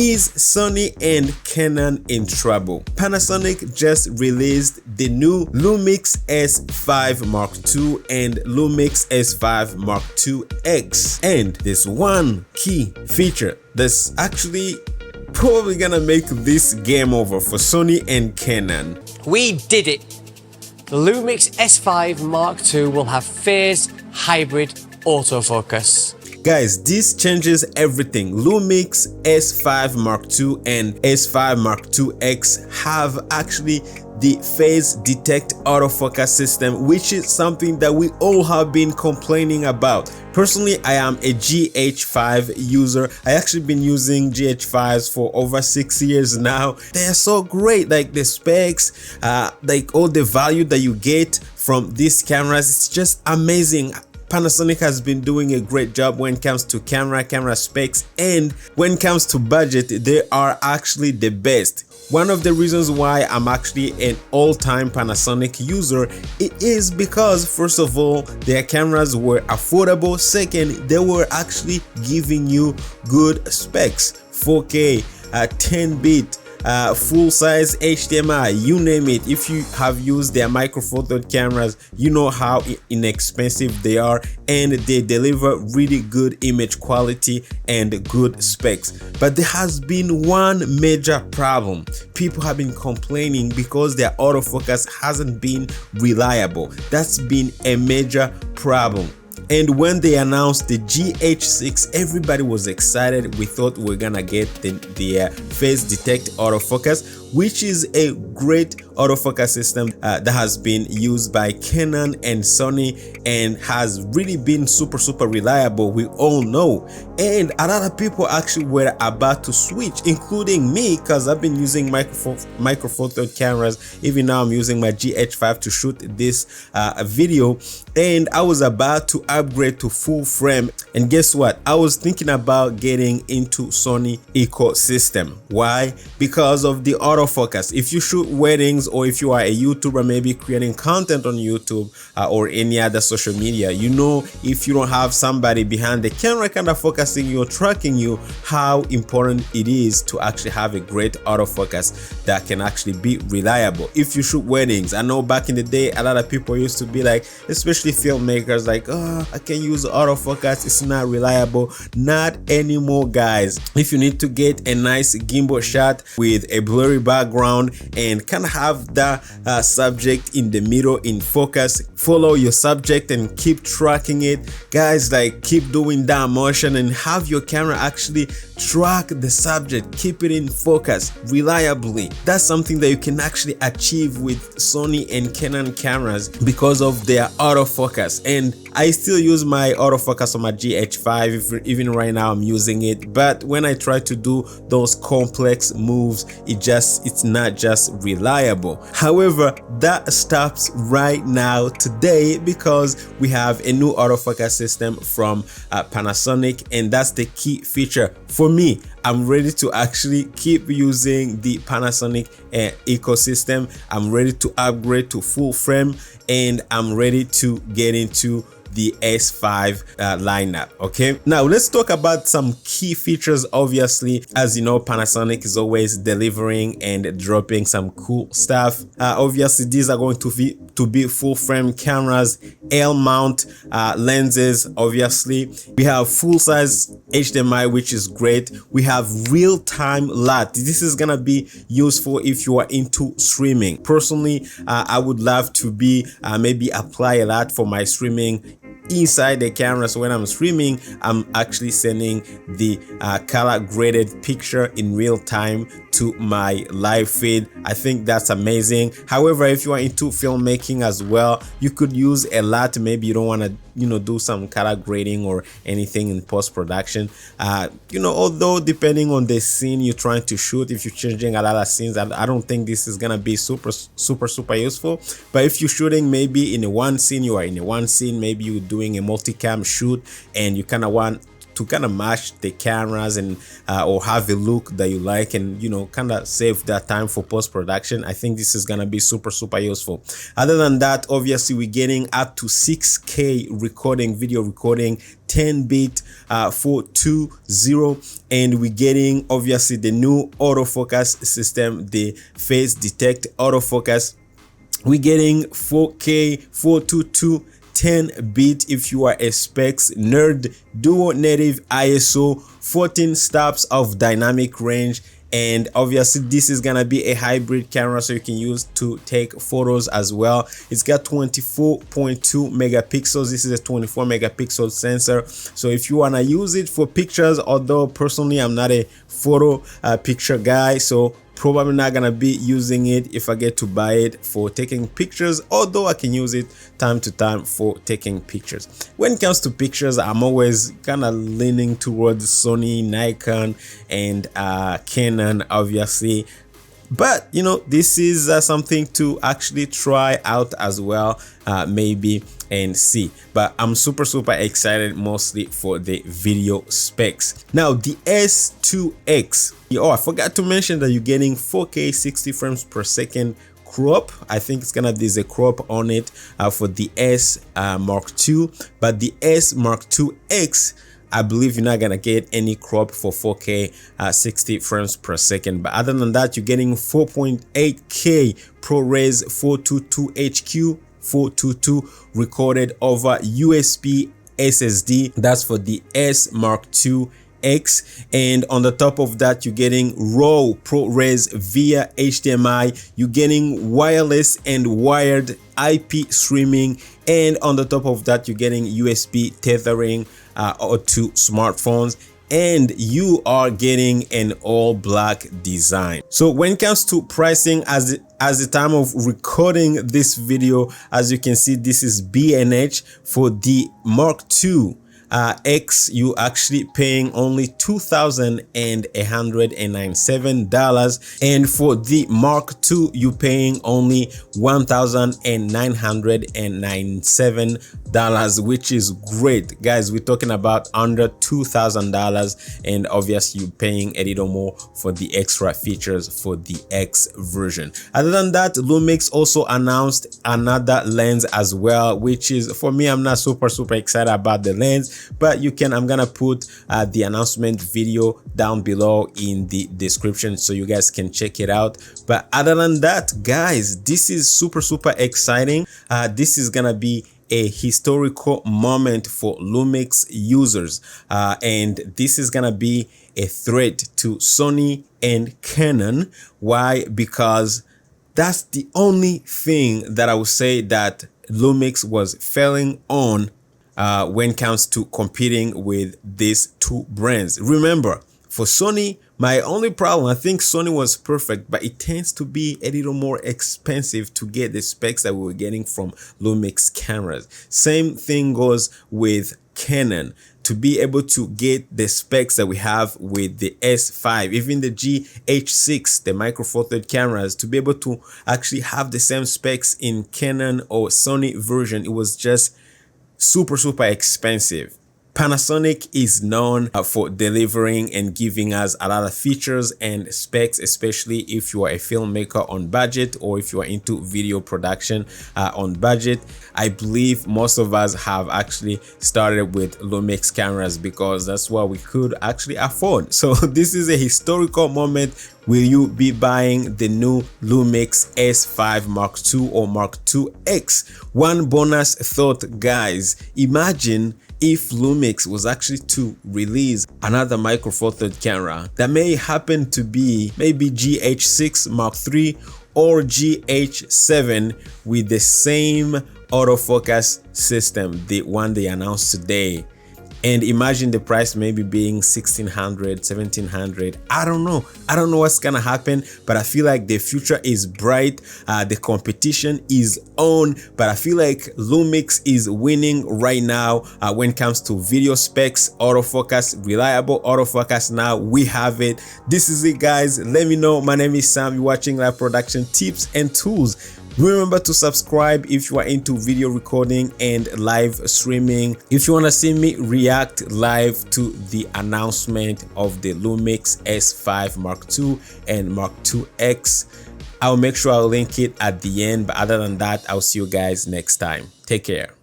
Is Sony and Canon in trouble? Panasonic just released the new Lumix S5 Mark II and Lumix S5 Mark II X, and there's one key feature that's actually probably gonna make this game over for Sony and Canon. We did it! The Lumix S5 Mark II will have phase hybrid autofocus. Guys, this changes everything. Lumix S5 Mark II and S5 Mark II X have actually the phase detect autofocus system, which is something that we all have been complaining about. Personally, I am a GH5 user. I actually been using GH5s for over 6 years now. They are so great, like the specs, like all the value that you get from these cameras, it's just amazing. Panasonic has been doing a great job when it comes to camera specs, and when it comes to budget, they are actually the best. One of the reasons why I'm actually an all-time Panasonic user, it is because first of all, their cameras were affordable. Second, they were actually giving you good specs, 4K, 10-bit, full-size HDMI, you name it. If you have used their micro four third cameras, you know how inexpensive they are, and they deliver really good image quality and good specs. But there has been one major problem. People have been complaining because their autofocus hasn't been reliable. That's been a major problem. And when they announced the GH6, everybody was excited. We thought we're gonna get the phase detect autofocus, which is a great autofocus system that has been used by Canon and Sony and has really been super reliable, we all know. And a lot of people actually were about to switch, including me, because I've been using micro four third cameras. Even now I'm using my GH5 to shoot this video, and I was about to upgrade to full frame. And guess what? I was thinking about getting into Sony ecosystem. Why? Because of the autofocus. If you shoot weddings, or if you are a YouTuber, maybe creating content on YouTube or any other social media, you know, if you don't have somebody behind the camera kind of focusing you or tracking you, how important it is to actually have a great autofocus that can actually be reliable. If you shoot weddings, I know back in the day a lot of people used to be like, especially filmmakers, like, oh, I can use autofocus, it's not reliable. Not anymore, guys. If you need to get a nice gimbal shot with a blurry background and kind of have the subject in the middle in focus, follow your subject and keep tracking it, guys. Like, keep doing that motion and have your camera actually track the subject, keep it in focus reliably. That's something that you can actually achieve with Sony and Canon cameras because of their autofocus. And I still use my autofocus on my GH5, even right now I'm using it, but when I try to do those complex moves, it's not just reliable. However, that stops right now today because we have a new autofocus system from Panasonic, and that's the key feature. For me, I'm ready to actually keep using the Panasonic ecosystem. I'm ready to upgrade to full frame, and I'm ready to get into the S5 lineup. Okay, now let's talk about some key features. Obviously, as you know, Panasonic is always delivering and dropping some cool stuff. Obviously, these are going to be full frame cameras, L mount lenses. Obviously, we have full size HDMI, which is great. We have real-time LUT. This is gonna be useful if you are into streaming. Personally, I would love to be maybe apply a LUT for my streaming inside the camera, so when I'm streaming, I'm actually sending the color graded picture in real time to my live feed. I think that's amazing. However, if you are into filmmaking as well, you could use a LUT. Maybe you don't want to, do some color grading or anything in post-production. Although depending on the scene you're trying to shoot, if you're changing a lot of scenes, I don't think this is gonna be super useful. But if you're shooting maybe in one scene, maybe you're doing a multicam shoot and you kind of want to kind of match the cameras and or have a look that you like, and kind of save that time for post-production. I think this is gonna be super useful. Other than that, obviously we're getting up to 6K recording, video recording, 10-bit 420, and we're getting obviously the new autofocus system, the phase detect autofocus. We're getting 4K 422 10-bit if you are a specs nerd, dual native ISO, 14 stops of dynamic range, and obviously this is gonna be a hybrid camera, so you can use to take photos as well. It's got 24.2 megapixels. This is a 24 megapixel sensor, so if you wanna use it for pictures, although personally I'm not a photo picture guy, so probably not gonna be using it if I get to buy it for taking pictures, although I can use it time to time for taking pictures. When it comes to pictures, I'm always kind of leaning towards Sony, Nikon, and Canon, obviously. But this is something to actually try out as well, maybe, and see. But I'm super excited mostly for the video specs. Now the S2X, I forgot to mention that you're getting 4K 60 frames per second crop. I think it's gonna, there's a crop on it for the S Mark II, but the S Mark II-X, I believe you're not gonna get any crop for 4K 60 frames per second. But other than that, you're getting 4.8K ProRes 422HQ 422 recorded over USB SSD. That's for the S Mark II-X, and on the top of that you're getting raw ProRes via HDMI. You're getting wireless and wired IP streaming, and on the top of that you're getting USB tethering to smartphones, and you are getting an all black design. So when it comes to pricing, as the time of recording this video, as you can see, this is B&H. For the Mark II X, you actually paying only $2,197, and for the Mark II you paying only $1,997, which is great, guys. We're talking about under $2,000, and obviously you're paying a little more for the extra features for the X version. Other than that, Lumix also announced another lens as well, which is, for me, I'm not super excited about the lens, but I'm gonna put the announcement video down below in the description so you guys can check it out. But other than that, guys, this is super exciting. This is gonna be a historical moment for Lumix users, and this is gonna be a threat to Sony and Canon. Why? Because that's the only thing that I would say that Lumix was failing on when it comes to competing with these two brands. Remember, for Sony, my only problem, I think Sony was perfect, but it tends to be a little more expensive to get the specs that we were getting from Lumix cameras. Same thing goes with Canon. To be able to get the specs that we have with the S5, even the GH6, the micro four third cameras, to be able to actually have the same specs in Canon or Sony version, it was just super expensive. Panasonic is known for delivering and giving us a lot of features and specs, especially if you are a filmmaker on budget or if you are into video production on budget. I believe most of us have actually started with Lumix cameras because that's what we could actually afford. So this is a historical moment. Will you be buying the new Lumix S5 Mark II or Mark II-X? One bonus thought, guys, imagine if Lumix was actually to release another micro four third camera that may happen to be maybe GH6 Mark III or GH7 with the same autofocus system, the one they announced today. And imagine the price maybe being $1,600, $1,700. I don't know what's gonna happen, but I feel like the future is bright. The competition is on, but I feel like Lumix is winning right now when it comes to video specs, autofocus, reliable autofocus. Now we have it. This is it, guys. Let me know. My name is Sam. You're watching Live Production Tips and Tools. Remember to subscribe if you are into video recording and live streaming. If you want to see me react live to the announcement of the Lumix S5 Mark II and Mark II X, I'll make sure I'll link it at the end. But other than that, I'll see you guys next time. Take care.